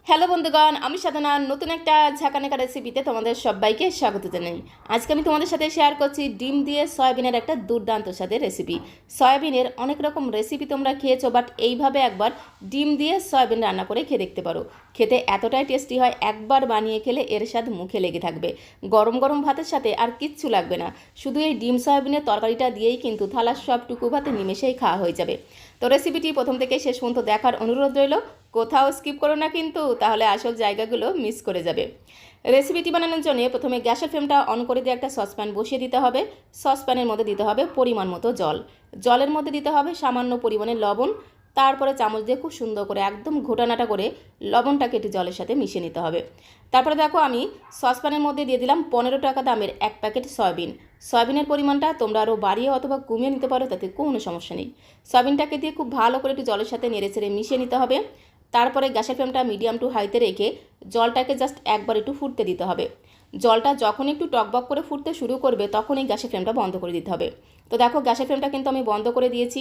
Hello বন্ধুগণ, আমি সাধনা নতুন একটা ঝাঁকানাকা রেসিপিতে তোমাদের সবাইকে স্বাগত জানাই। আজকে আমি তোমাদের সাথে শেয়ার করছি ডিম দিয়ে সয়াবিনের একটা দুর্দান্ত স্বাদের রেসিপি। সয়াবিনের অনেক রকম রেসিপি তোমরা খেয়েছো, বাট এইভাবে একবার ডিম দিয়ে সয়াবিন রান্না করে খেয়ে দেখতে পারো। খেতে এতটাই টেস্টি হয়, একবার বানিয়ে খেলে এর স্বাদ মুখে লেগে থাকবে। গরম গরম ভাতের সাথে আর কিচ্ছু লাগবে না, শুধু এই ডিম সয়াবিনের তরকারিটা দিয়েই কিন্তু থালার সবটুকু ভাতে নিমেষেই খাওয়া হয়ে যাবে। তো রেসিপিটি প্রথম থেকে শেষ পর্যন্ত দেখার অনুরোধ রইল, কোথাও স্কিপ করো না কিন্তু, তাহলে আসল জায়গাগুলো মিস করে যাবে। রেসিপিটি বানানোর জন্য প্রথমে গ্যাসের ফ্লেমটা অন করে দিয়ে একটা সসপ্যান বসিয়ে দিতে হবে। সসপ্যানের মধ্যে দিতে হবে পরিমাণ মতো জল, জলের মধ্যে দিতে হবে সামান্য পরিমাণে লবণ। তারপরে চামচ দিয়ে খুব সুন্দর করে একদম ঘোটানাটা করে লবণটাকে একটু জলের সাথে মিশিয়ে নিতে হবে। তারপরে দেখো আমি সসপ্যানের মধ্যে দিয়ে দিলাম 15 টাকা দামের 1 প্যাকেট সয়াবিন। সয়াবিনের পরিমাণটা তোমরা আরও বাড়িয়ে অথবা কমিয়ে নিতে পারো, তাতে কোনো সমস্যা নেই। সয়াবিনটাকে দিয়ে খুব ভালো করে একটু জলের সাথে নেড়ে ছেড়ে মিশিয়ে নিতে হবে। তারপরে গ্যাসের ফ্লেমটা মিডিয়াম টু হাইতে রেখে জলটাকে জাস্ট একবার একটু ফুটতে দিতে হবে। জলটা যখন একটু টকবক করে ফুটতে শুরু করবে তখনই গ্যাসের ফ্লেমটা বন্ধ করে দিতে হবে। তো দেখো গ্যাসের ফ্লেমটা কিন্তু আমি বন্ধ করে দিয়েছি।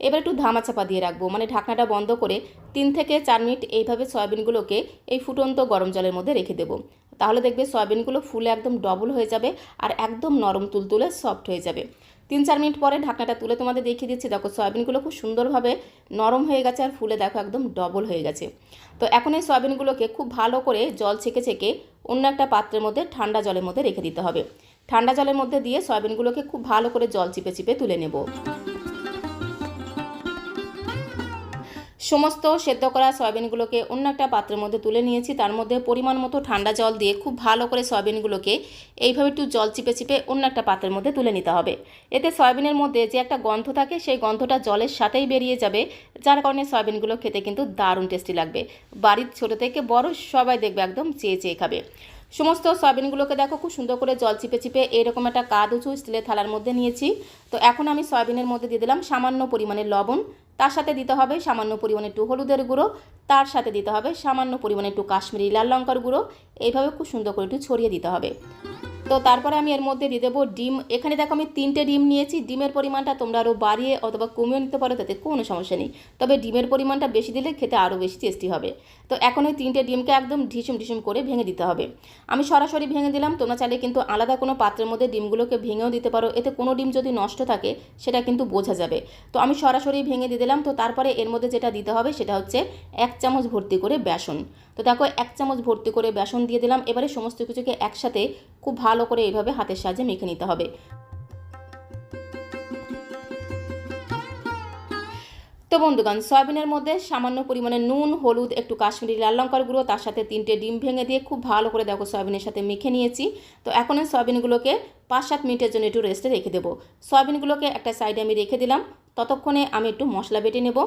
এবার একটু ধামাচাপা দিয়ে রাখবো, মানে ঢাকনাটা বন্ধ করে 3 থেকে 4 মিনিট এইভাবে সয়াবিনগুলোকে এই ফুটন্ত গরম জলের মধ্যে রেখে দেবো। তাহলে দেখবে সয়াবিনগুলো ফুলে একদম ডবল হয়ে যাবে আর একদম নরম তুলতুলে সফট হয়ে যাবে। 3-4 মিনিট পরে ঢাকনাটা তুলে তোমাদের দেখিয়ে দিচ্ছি। দেখো সয়াবিনগুলো খুব সুন্দরভাবে নরম হয়ে গেছে আর ফুলে দেখো একদম ডবল হয়ে গেছে। তো এখন এই সয়াবিনগুলোকে খুব ভালো করে জল ছেঁকে ছেঁকে অন্য একটা পাত্রের মধ্যে ঠান্ডা জলের মধ্যে রেখে দিতে হবে। ঠান্ডা জলের মধ্যে দিয়ে সয়াবিনগুলোকে খুব ভালো করে জল চিপে চিপে তুলে নেব। সমস্ত সেদ্ধ করা সয়াবিনগুলোকে অন্য একটা পাত্রের মধ্যে তুলে নিয়েছি। তার মধ্যে পরিমাণ মতো ঠান্ডা জল দিয়ে খুব ভালো করে সয়াবিনগুলোকে এইভাবে একটু জল চিপে চিপে অন্য একটা পাত্রের মধ্যে তুলে নিতে হবে। এতে সয়াবিনের মধ্যে যে একটা গন্ধ থাকে সেই গন্ধটা জলের সাথেই বেরিয়ে যাবে, যার কারণে সয়াবিনগুলো খেতে কিন্তু দারুণ টেস্টি লাগবে। বাড়ির ছোটো থেকে বড় সবাই দেখবে একদম চেয়ে চেয়ে খাবে। সমস্ত সয়াবিনগুলোকে দেখো খুব সুন্দর করে জল চিপে চিপে এরকম একটা কাঁধ উঁচু স্টিলের থালার মধ্যে নিয়েছি। তো এখন আমি সয়াবিনের মধ্যে দিয়ে দিলাম সামান্য পরিমাণে লবণ, তার সাথে দিতে হবে সামান্য পরিমাণে একটু হলুদের গুঁড়ো, তার সাথে দিতে হবে সামান্য পরিমাণে একটু কাশ্মীরি লাল লঙ্কার গুঁড়ো। এইভাবে খুব সুন্দর করে একটু ছড়িয়ে দিতে হবে। তো তারপরে আমি এর মধ্যে দিয়ে দেবো ডিম। এখানে দেখো আমি 3টে ডিম নিয়েছি। ডিমের পরিমাণটা তোমরা আরও বাড়িয়ে অথবা কমিয়ে নিতে পারো, তাতে কোনো সমস্যা নেই। তবে ডিমের পরিমাণটা বেশি দিলে খেতে আরও বেশি টেস্টি হবে। তো এখন ওই 3টে ডিমকে একদম ঢিসুম ঢিসুম করে ভেঙে দিতে হবে। আমি সরাসরি ভেঙে দিলাম, তোমরা চাইলে কিন্তু আলাদা কোনো পাত্রের মধ্যে ডিমগুলোকে ভেঙেও দিতে পারো। এতে কোনো ডিম যদি নষ্ট থাকে সেটা কিন্তু বোঝা যাবে। তো আমি সরাসরি ভেঙে দিয়ে দিলাম। তো তারপরে এর মধ্যে যেটা দিতে হবে সেটা হচ্ছে 1 চামচ ভর্তি করে বেসন। তো দেখো 1 চামচ ভর্তি করে বেসন দিয়ে দিলাম। এবারে সমস্ত কিছুকে একসাথে খুব ভালো করে এইভাবে হাতের সাহায্যে মেখে নিতে হবে। তো বন্ধুগণ, সয়াবিনের মধ্যে সামান্য পরিমাণে নুন, হলুদ, একটু কাশ্মীরি লাল লঙ্কার গুঁড়ো, তার সাথে 3টে ডিম ভেঙে দিয়ে খুব ভালো করে দেখো সয়াবিনের সাথে মেখে নিয়েছি। তো এখন এই সয়াবিনগুলোকে 5-7 মিনিটের জন্য একটু রেস্টে রেখে দেবো। সয়াবিনগুলোকে একটা সাইডে আমি রেখে দিলাম। ততক্ষণে আমি একটু মশলা বেটে নেব।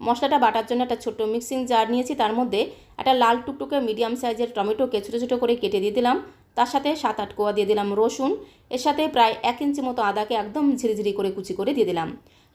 মশলাটা বাটার জন্য একটা ছোট্ট মিক্সিং জার নিয়েছি। তার মধ্যে একটা লাল টুকটুকে মিডিয়াম সাইজের টমেটোকে ছোটো ছোটো করে কেটে দিয়ে দিলাম। তার সাথে 7-8 কোয়া দিয়ে দিলাম রসুন। এর সাথে প্রায় 1 ইঞ্চি মতো আদাকে একদম ঝিরিঝিরি করে কুচি করে দিয়ে দিলাম।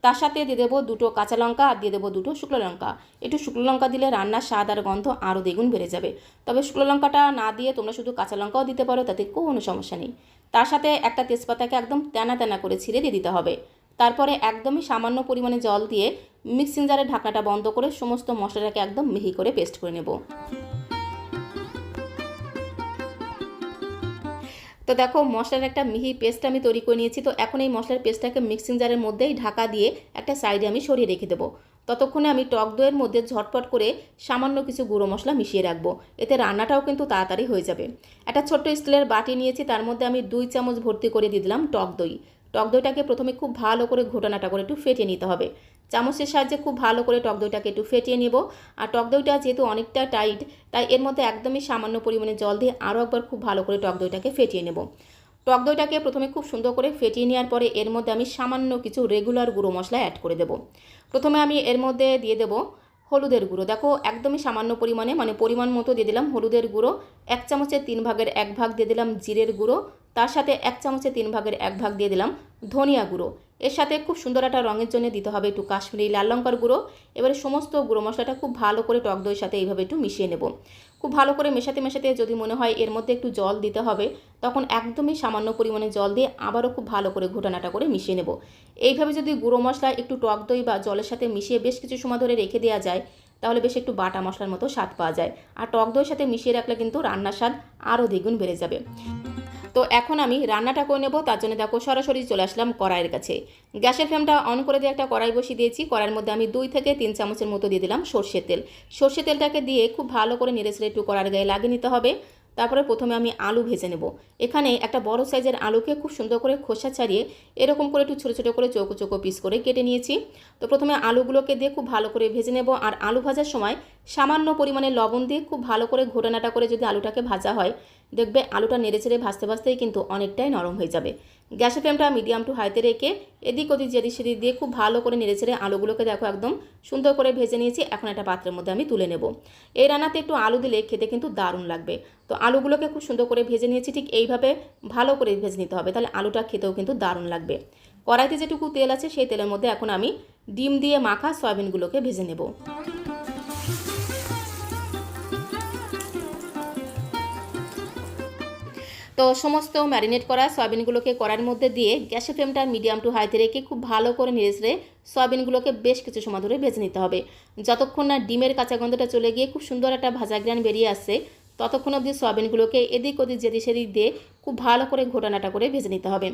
তার সাথে দিয়ে দেবো 2টো কাঁচা লঙ্কা আর দিয়ে দেবো 2টো শুকনো লঙ্কা। একটু শুকনো লঙ্কা দিলে রান্নার স্বাদ আর গন্ধ আরও দ্বিগুণ বেড়ে যাবে। তবে শুকনো লঙ্কাটা না দিয়ে তোমরা শুধু কাঁচা লঙ্কাও দিতে পারো, তাতে কোনো সমস্যা নেই। তার সাথে একটা তেজপাতাকে একদম তেনা তেনা করে ছিঁড়ে দিয়ে দিতে হবে। তারপরে একদমই সামান্য পরিমাণে জল দিয়ে মিক্সিং জারের ঢাকনাটা বন্ধ করে সমস্ত মশলাটাকে একদম মিহি করে পেস্ট করে নেব। তো দেখো মশলার একটা মিহি পেস্ট আমি তৈরি করে নিয়েছি। তো এখন এই মশলার পেস্টটাকে মিক্সিং জারের মধ্যেই ঢাকা দিয়ে একটা সাইডে আমি সরিয়ে রেখে দেবো। ততক্ষণে আমি টক দইয়ের মধ্যে ঝটপট করে সামান্য কিছু গুঁড়ো মশলা মিশিয়ে রাখবো। এতে রান্নাটাও কিন্তু তাড়াতাড়ি হয়ে যাবে। একটা ছোট্ট স্টিলের বাটি নিয়েছি, তার মধ্যে আমি 2 চামচ ভর্তি করে দিয়ে দিলাম টক দই। টক দইটাকে প্রথমে খুব ভালো করে ঘোটানাটা করে একটু ফেটিয়ে নিতে হবে। চামচের সাহায্যে খুব ভালো করে টক দইটাকে একটু ফেটিয়ে নেব। আর টক দইটা যেহেতু অনেকটা টাইট, তাই এর মধ্যে একদমই সামান্য পরিমাণে জল দিয়ে আরও একবার খুব ভালো করে টক দইটাকে ফেটিয়ে নেব। টক দইটাকে প্রথমে খুব সুন্দর করে ফেটিয়ে নেওয়ার পরে এর মধ্যে আমি সামান্য কিছু রেগুলার গুঁড়ো মশলা অ্যাড করে দেব। প্রথমে আমি এর মধ্যে দিয়ে দেব হলুদের গুঁড়ো। দেখো একদমই সামান্য পরিমাণে, মানে পরিমাণ মতো দিয়ে দিলাম হলুদের গুঁড়ো। 1 চামচের 3 ভাগের 1 ভাগ দিয়ে দিলাম জিরের গুঁড়ো। তার সাথে 1 চামচের 3 ভাগের 1 ভাগ দিয়ে দিলাম ধনিয়া গুঁড়ো। এর সাথে খুব সুন্দর একটা রঙের জন্য দিতে হবে একটু কাশ্মীরি লাল লঙ্কার গুঁড়ো। এবারে সমস্ত গুঁড়ো মশলাটা খুব ভালো করে টক দইয়ের সাথে এইভাবে একটু মিশিয়ে নেব। খুব ভালো করে মেশাতে মেশাতে যদি মনে হয় এর মধ্যে একটু জল দিতে হবে, তখন একদমই সামান্য পরিমাণে জল দিয়ে আবারও খুব ভালো করে ঘোটানাটা করে মিশিয়ে নেব। এইভাবে যদি গুঁড়ো মশলা একটু টক দই বা জলের সাথে মিশিয়ে বেশ কিছু সময় ধরে রেখে দেওয়া যায়, তাহলে বেশ একটু বাটা মশলার মতো স্বাদ পাওয়া যায়। আর টক দইয়ের সাথে মিশিয়ে রাখলে কিন্তু রান্নার স্বাদ আরও দ্বিগুণ বেড়ে যাবে। তো এখন আমি রান্নাটা করে নেব। তার জন্য দেখো সরাসরি চলে আসলাম কড়াইয়ের কাছে। গ্যাসের ফ্লেমটা অন করে দিয়ে একটা কড়াই বসিয়ে দিয়েছি। কড়াইয়ের মধ্যে আমি 2 থেকে 3 চামচের মতো দিয়ে দিলাম সর্ষের তেল। সর্ষের তেলটাকে দিয়ে খুব ভালো করে নেড়েচেড়ে একটু কড়াইয়ের গায়ে লাগিয়ে নিতে হবে। তারপরে প্রথমে আমি আলু ভেজে নেব। এখানে একটা বড় সাইজের আলুকে খুব সুন্দর করে খোসা ছাড়িয়ে এরকম করে একটু ছোটো ছোটো করে চৌকো চৌকো পিস করে কেটে নিয়েছি। তো প্রথমে আলুগুলোকে দিয়ে খুব ভালো করে ভেজে নেব। আর আলু ভাজার সময় সামান্য পরিমাণে লবণ দিয়ে খুব ভালো করে ঘোটানাটা করে যদি আলুটাকে ভাজা হয়, দেখবে আলুটা নেড়েচেড়ে ভাজতে ভাজতেই কিন্তু অনেকটাই নরম হয়ে যাবে। গ্যাসের ফ্লেমটা মিডিয়াম টু হাইতে রেখে এদিক ওদিক যেদিক সেদিক দিয়ে খুব ভালো করে নেড়েচেড়ে আলুগুলোকে দেখো একদম সুন্দর করে ভেজে নিয়েছি। এখন একটা পাত্রের মধ্যে আমি তুলে নেব। এই রান্নাতে একটু আলু দিলে খেতে কিন্তু দারুণ লাগবে। তো আলুগুলোকে খুব সুন্দর করে ভেজে নিয়েছি। ঠিক এইভাবে ভালো করে ভেজে নিতে হবে, তাহলে আলুটা খেতেও কিন্তু দারুণ লাগবে। কড়াইতে যেটুকু তেল আছে সেই তেলের মধ্যে এখন আমি ডিম দিয়ে মাখা সয়াবিনগুলোকে ভেজে নেব। তো সমস্ত ম্যারিনেট করা সয়াবিনগুলোকে কড়াইয়ের মধ্যে দিয়ে গ্যাসের ফ্লেমটা মিডিয়াম টু হাইতে রেখে খুব ভালো করে নেড়েচেড়ে সয়াবিনগুলোকে বেশ কিছু সময় ধরে ভেজে নিতে হবে। যতক্ষণ না ডিমের কাঁচা গন্ধটা চলে গিয়ে খুব সুন্দর একটা ভাজা গ্রান বেরিয়ে আসছে, ততক্ষণ অবধি সয়াবিনগুলোকে এদিক ওদিক যেদিক সেদিক দিয়ে খুব ভালো করে ঘোটানাটা করে ভেজে নিতে হবে।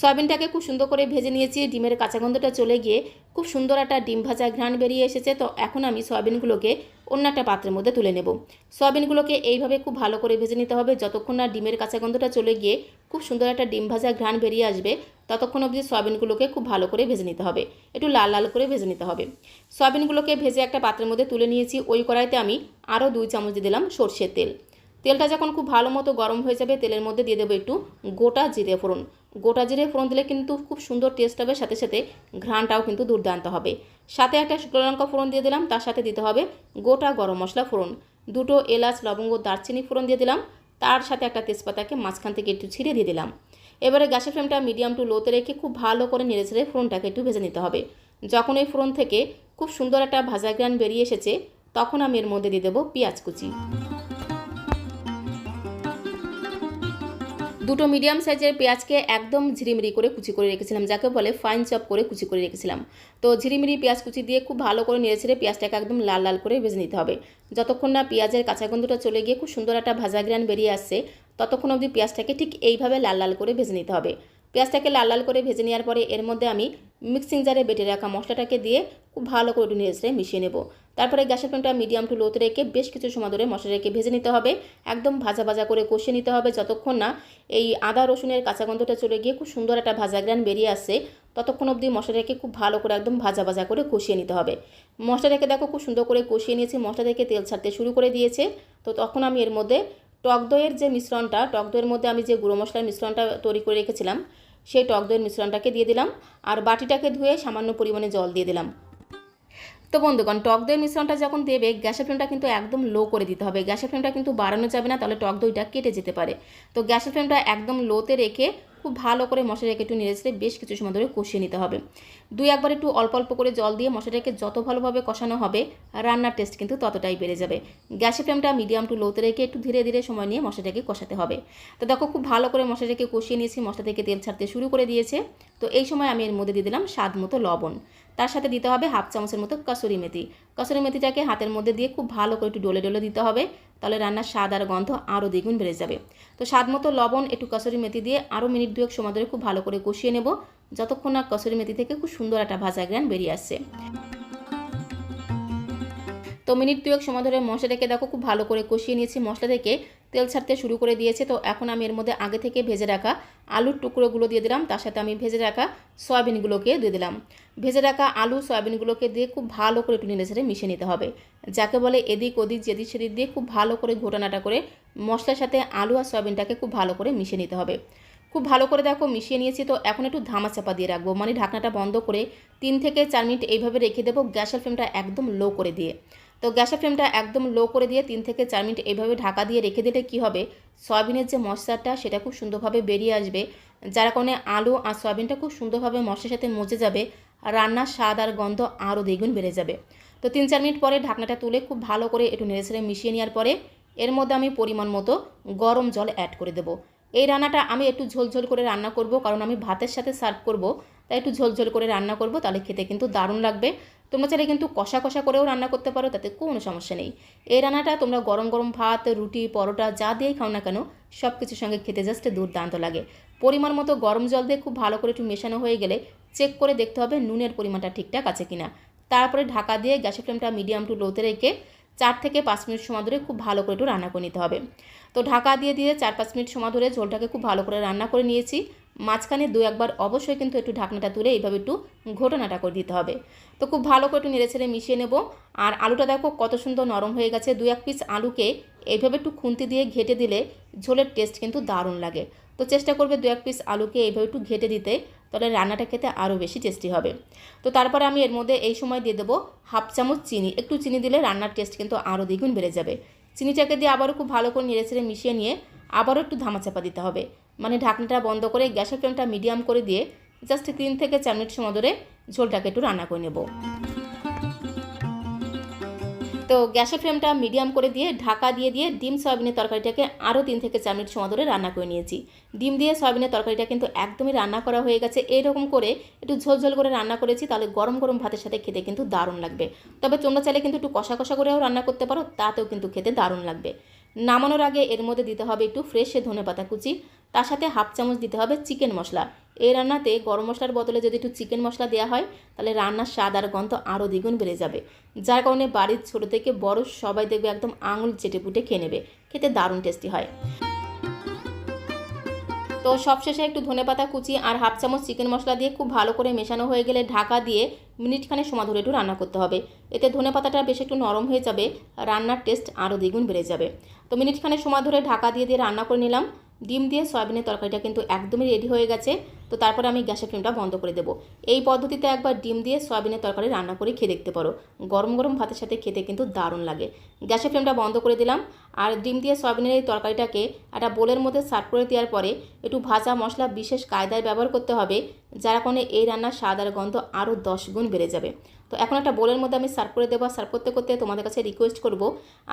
সয়াবিনটাকে খুব সুন্দর করে ভেজে নিয়েছি। ডিমের কাঁচা গন্ধটা চলে গিয়ে খুব সুন্দর একটা ডিম ভাজা ঘ্রাণ বেরিয়ে এসেছে। তো এখন আমি সয়াবিনগুলোকে অন্য একটা পাত্রের মধ্যে তুলে নেব। সয়াবিনগুলোকে এইভাবে খুব ভালো করে ভেজে নিতে হবে। যতক্ষণ না ডিমের কাঁচা গন্ধটা চলে গিয়ে খুব সুন্দর একটা ডিম ভাজা ঘ্রাণ বেরিয়ে আসবে, ততক্ষণ অবধি সয়াবিনগুলোকে খুব ভালো করে ভেজে নিতে হবে। একটু লাল লাল করে ভেজে নিতে হবে। সয়াবিনগুলোকে ভেজে একটা পাত্রের মধ্যে তুলে নিয়েছি। ওই কড়াইতে আমি আরও 2 চামচ দিয়ে দিলাম সর্ষের তেল। তেলটা যখন খুব ভালো মতো গরম হয়ে যাবে, তেলের মধ্যে দিয়ে দেবো একটু গোটা জিরে ফোড়ন। গোটা জিরে ফোড়ন দিলে কিন্তু খুব সুন্দর টেস্ট হবে, সাথে সাথে ঘ্রাণটাও কিন্তু দুর্দান্ত হবে। সাথে একটা শুকনো লঙ্কা ফোড়ন দিয়ে দিলাম। তার সাথে দিতে হবে গোটা গরম মশলা ফোড়ন, 2টো এলাচ লবঙ্গ দারচিনি ফোড়ন দিয়ে দিলাম। তার সাথে একটা তেজপাতাকে মাঝখান থেকে একটু ছিঁড়ে দিয়ে দিলাম। এবারে গ্যাসের ফ্লেমটা মিডিয়াম টু লোতে রেখে খুব ভালো করে নেড়েচেড়ে ফোড়নটাকে একটু ভেজে নিতে হবে। যখন এই ফোড়ন থেকে খুব সুন্দর একটা ভাজা গ্রান বেরিয়ে এসেছে, তখন আমি এর মধ্যে দিয়ে দেবো পেঁয়াজ কুচি। 2টো মিডিয়াম সাইজের পেঁয়াজকে একদম ঝিরিমিরি করে কুচি করে রেখেছিলাম, যাকে বলে ফাইন চপ করে কুচি করে রেখেছিলাম। তো ঝিরিমিরি পেঁয়াজ কুচি দিয়ে খুব ভালো করে নেড়েচেড়ে পেঁয়াজটাকে একদম লাল লাল করে ভেজে নিতে হবে। যতক্ষণ না পেঁয়াজের কাঁচা গন্ধটা চলে গিয়ে খুব সুন্দর একটা ভাজা গ্রান বেরিয়ে আসছে, ততক্ষণ অবধি পেঁয়াজটাকে ঠিক এইভাবে লাল লাল করে ভেজে নিতে হবে। পেঁয়াজটাকে লাল লাল করে ভেজে নেওয়ার পরে এর মধ্যে আমি মিক্সিং জারে বেটে রাখা মশলাটাকে দিয়ে খুব ভালো করে একটু নেড়েচেড়ে মিশিয়ে নেব। তারপরে গ্যাসের ফ্লেমটা মিডিয়াম টু লোতে রেখে বেশ কিছু সময় ধরে মশলাটাকে ভেজে নিতে হবে। একদম ভাজা ভাজা করে কষিয়ে নিতে হবে। যতক্ষণ না এই আদা রসুনের কাঁচা গন্ধটা চলে গিয়ে খুব সুন্দর একটা ভাজা গ্রান বেরিয়ে আসছে, ততক্ষণ অবধি মশলাটাকে খুব ভালো করে একদম ভাজা ভাজা করে কষিয়ে নিতে হবে। মশলাটাকে দেখো খুব সুন্দর করে কষিয়ে নিয়েছি, মশলা থেকে তেল ছাড়তে শুরু করে দিয়েছে। তো তখন আমি এর মধ্যে টক দইয়ের যে মিশ্রণটা, টক দইয়ের মধ্যে আমি যে গুঁড়ো মশলার মিশ্রণটা তৈরি করে রেখেছিলাম, সেই টক দইয়ের মিশ্রণটাকে দিয়ে দিলাম। আর বাটিটাকে ধুয়ে সামান্য পরিমাণে জল দিয়ে দিলাম। তো বন্ধুগণ, টক দইয়ের মিশ্রণটা যখন দেবে, গ্যাসের ফ্লেমটা কিন্তু একদম লো করে দিতে হবে। গ্যাসের ফ্লেমটা কিন্তু বাড়ানো যাবে না, তাহলে টক দইটা কেটে যেতে পারে। তো গ্যাসের ফ্লেমটা একদম লোতে রেখে খুব ভালো করে মশলাটাকে একটু নেড়েচেড়ে বেশ কিছু সময় ধরে কষিয়ে নিতে হবে। 2-1 বার একটু অল্প অল্প করে জল দিয়ে মশলাটাকে যত ভালোভাবে কষানো হবে, রান্নার টেস্ট কিন্তু ততটাই বেড়ে যাবে। গ্যাসের ফ্লেমটা মিডিয়াম টু লোতে রেখে একটু ধীরে ধীরে সময় নিয়ে মশলাটাকে কষাতে হবে। তো দেখো খুব ভালো করে মশলাটাকে কষিয়ে নিয়েছি, মশলা থেকে তেল ছাড়তে শুরু করে দিয়েছে। তো এই সময় আমি এর মধ্যে দিয়ে দিলাম স্বাদ মতো লবণ। তার সাথে দিতে হবে 1/2 চামচের মতো কসুরি মেথি। কসুরি মেথিটাকে হাতের মধ্যে দিয়ে খুব ভালো করে একটু ডলে ডলে দিতে হবে, তাহলে রান্নার স্বাদ আর গন্ধ আরও দ্বিগুণ বেড়ে যাবে। তো স্বাদ মতো লবণ, একটু কসুরি মেথি দিয়ে আরও মিনিট 2-1 সময় ধরে খুব ভালো করে কষিয়ে নেব, যতক্ষণ না কসুরি মেথি থেকে খুব সুন্দর একটা ভাজা গ্রান বেরিয়ে আসছে। তো মিনিট 2-1 সময় ধরে মশলাটাকে দেখো খুব ভালো করে কষিয়ে নিয়েছি, মশলা থেকে তেল ছাড়তে শুরু করে দিয়েছে। তো এখন আমি এর মধ্যে আগে থেকে ভেজে রাখা আলুর টুকরোগুলো দিয়ে দিলাম। তার সাথে আমি ভেজে রাখা সয়াবিনগুলোকে দিয়ে দিলাম। ভেজে রাখা আলু সয়াবিনগুলোকে দিয়ে খুব ভালো করে একটু নেড়ে ছেড়ে মিশিয়ে নিতে হবে, যাকে বলে এদিক ওদিক যেদিক সেদিক দিয়ে খুব ভালো করে ঘোটানাটা করে মশলার সাথে আলু আর সয়াবিনটাকে খুব ভালো করে মিশিয়ে নিতে হবে। খুব ভালো করে দেখো মিশিয়ে নিয়েছি। তো এখন একটু ধামা চাপা দিয়ে রাখবো, মানে ঢাকনাটা বন্ধ করে 3 থেকে 4 মিনিট এইভাবে রেখে দেবো, গ্যাসের ফ্লেমটা একদম লো করে দিয়ে। তো গ্যাসের ফ্লেমটা একদম লো করে দিয়ে 3 থেকে 4 মিনিট এইভাবে ঢাকা দিয়ে রেখে দিলে কি হবে, সয়াবিনের যে মশলাটা সেটা খুব সুন্দরভাবে বেরিয়ে আসবে, যার কারণে আলু আর সয়াবিনটা খুব সুন্দরভাবে মশলার সাথে মজে যাবে, আর রান্নার স্বাদ আর গন্ধ আরও দ্বিগুণ বেড়ে যাবে। তো 3-4 মিনিট পরে ঢাকনাটা তুলে খুব ভালো করে একটু নেড়েচেড়ে মিশিয়ে নেওয়ার পরে এর মধ্যে আমি পরিমাণ মতো গরম জল অ্যাড করে দেবো। এই রান্নাটা আমি একটু ঝোলঝোল করে রান্না করব, কারণ আমি ভাতের সাথে সার্ভ করব। তাই একটু ঝোলঝোল করে রান্না করব, তাহলে খেতে কিন্তু দারুণ লাগবে। তোমরা চাইলে কিন্তু কষা কষা করেও রান্না করতে পারো, তাতে কোনো সমস্যা নেই। এই রান্নাটা তোমরা গরম গরম ভাত, রুটি, পরোটা যা দিয়েই খাও না কেন সব কিছুর সঙ্গে খেতে জাস্ট দুর্দান্ত লাগে। পরিমাণ মতো গরম জল দিয়ে খুব ভালো করে একটু মেশানো হয়ে গেলে চেক করে দেখতে হবে নুনের পরিমাণটা ঠিকঠাক আছে কিনা। তারপরে ঢাকা দিয়ে গ্যাসের ফ্লেমটা মিডিয়াম টু লোতে রেখে 4 থেকে 5 মিনিট সময় ধরে খুব ভালো করে একটু রান্না করে নিতে হবে। তো ঢাকা দিয়ে 4-5 মিনিট সময় ধরে ঝোলটাকে খুব ভালো করে রান্না করে নিয়েছি। মাঝখানে 2-1 বার অবশ্যই কিন্তু একটু ঢাকনাটা তুলে এইভাবে একটু ঘোটানাটা করে দিতে হবে। তো খুব ভালো করে একটু নেড়েচেড়ে মিশিয়ে নেব। আর আলুটা দেখো কত সুন্দর নরম হয়ে গেছে। 2-1 পিস আলুকে এইভাবে একটু খুন্তি দিয়ে ঘেটে দিলে ঝোলের টেস্ট কিন্তু দারুণ লাগে। তো চেষ্টা করবে 2-1 পিস আলুকে এইভাবে একটু ঘেটে দিতে, তাহলে রান্নাটা খেতে আরও বেশি টেস্টি হবে। তো তারপরে আমি এর মধ্যে এই সময় দিয়ে দেবো 1/2 চামচ চিনি। একটু চিনি দিলে রান্নার টেস্ট কিন্তু আরও দ্বিগুণ বেড়ে যাবে। চিনিটাকে দিয়ে আবারও খুব ভালো করে নেড়েচেড়ে মিশিয়ে নিয়ে আবারও একটু ধামাচাপা দিতে হবে। মানে ঢাকনাটা বন্ধ করে গ্যাসের ফ্লেমটা মিডিয়াম করে দিয়ে জাস্ট 3 থেকে 4 মিনিট সময় ধরে ঝোলটাকে একটু রান্না করে নেব। তো গ্যাসের ফ্লেমটা মিডিয়াম করে দিয়ে ঢাকা দিয়ে ডিম সয়াবিনের তরকারিটাকে আরও 3 থেকে 4 মিনিট সময় ধরে রান্না করে নিয়েছি। ডিম দিয়ে সয়াবিনের তরকারিটা কিন্তু একদমই রান্না করা হয়ে গেছে। এইরকম করে একটু ঝোলঝোল করে রান্না করেছি, তাহলে গরম গরম ভাতের সাথে খেতে কিন্তু দারুণ লাগবে। তবে তোমরা চাইলে কিন্তু একটু কষা কষা করেও রান্না করতে পারো, তাতেও কিন্তু খেতে দারুণ লাগবে। নামানোর আগে এর মধ্যে দিতে হবে একটু ফ্রেশ ধনেপাতা কুচি, তার সাথে 1/2 চামচ দিতে হবে চিকেন মশলা। এই রান্নাতে গরম মশলার বদলে যদি একটু চিকেন মশলা দেওয়া হয়, তাহলে রান্নার স্বাদ আর গন্ধ আরও দ্বিগুণ বেড়ে যাবে। যার কারণে বাড়ির ছোটো থেকে বড় সবাই দেখবে একদম আঙুল চেটে পুটে খেয়ে নেবে, খেতে দারুণ টেস্টি হয়। তো সবশেষে একটু ধনেপাতা কুচি আর 1/2 চামচ চিকেন মশলা দিয়ে খুব ভালো করে মেশানো হয়ে গেলে ঢাকা দিয়ে মিনিটখানেক সময় ধরে একটু রান্না করতে হবে। এতে ধনেপাতাটা বেশ একটু নরম হয়ে যাবে, রান্নার টেস্ট আরও দ্বিগুণ বেড়ে যাবে। তো মিনিটখানেক সময় ধরে ঢাকা দিয়ে রান্না করে নিলাম। ডিম দিয়ে সয়াবিনের তরকারিটা কিন্তু একদমই রেডি হয়ে গেছে। তো তারপরে আমি গ্যাসের ফ্লেমটা বন্ধ করে দেবো। এই পদ্ধতিতে একবার ডিম দিয়ে সয়াবিনের তরকারি রান্না করে খেয়ে দেখতে পারো, গরম গরম ভাতের সাথে খেতে কিন্তু দারুণ লাগে। গ্যাসের ফ্লেমটা বন্ধ করে দিলাম। আর ডিম দিয়ে সয়াবিনের এই তরকারিটাকে একটা বোলের মধ্যে সার্ভ করে দেওয়ার পরে একটু ভাজা মশলা বিশেষ কায়দায় ব্যবহার করতে হবে, যার কারণে এই রান্নার স্বাদ আর গন্ধ আরও 10 গুণ বেড়ে যাবে। তো এখন একটা বোলের মধ্যে আমি সার্ভ করে দেবো। সার্ভ করতে করতে তোমাদের কাছে রিকোয়েস্ট করব,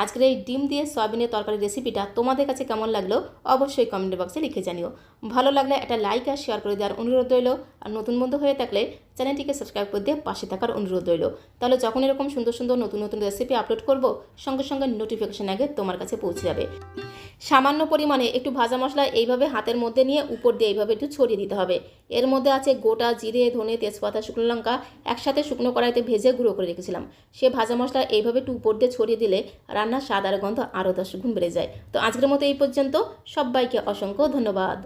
আজকের এই ডিম দিয়ে সয়াবিনের তরকারি রেসিপিটা তোমাদের কাছে কেমন লাগলো অবশ্যই কমেন্ট বক্সে লিখে জানিও। ভালো লাগলে একটা লাইক আর শেয়ার করে দেওয়ার অনুরোধ রইল। আর নতুন বন্ধু হয়ে থাকলে চ্যানেলটিকে সাবস্ক্রাইব করে দিয়ে পাশে থাকার অনুরোধ রইল। তাহলে যখন এরকম সুন্দর সুন্দর নতুন নতুন রেসিপি আপলোড করব, সঙ্গে সঙ্গে নোটিফিকেশন আগে তোমার কাছে পৌঁছে যাবে। সামান্য পরিমাণে একটু ভাজা মশলা এইভাবে হাতের মধ্যে নিয়ে উপর দিয়ে এইভাবে একটু ছড়িয়ে দিতে হবে। এর মধ্যে আছে গোটা জিরে, ধনে, তেজপাতা, শুকনো লঙ্কা একসাথে শুকনো কড়াইতে ভেজে গুঁড়ো করে রেখেছিলাম। সে ভাজা মশলা এইভাবে একটু উপর দিয়ে ছড়িয়ে দিলে রান্নার স্বাদ আর গন্ধ আরও 10 গুণ বেড়ে যায়। তো আজকের মতো এই পর্যন্ত। সবাইকে অসংখ্য ধন্যবাদ।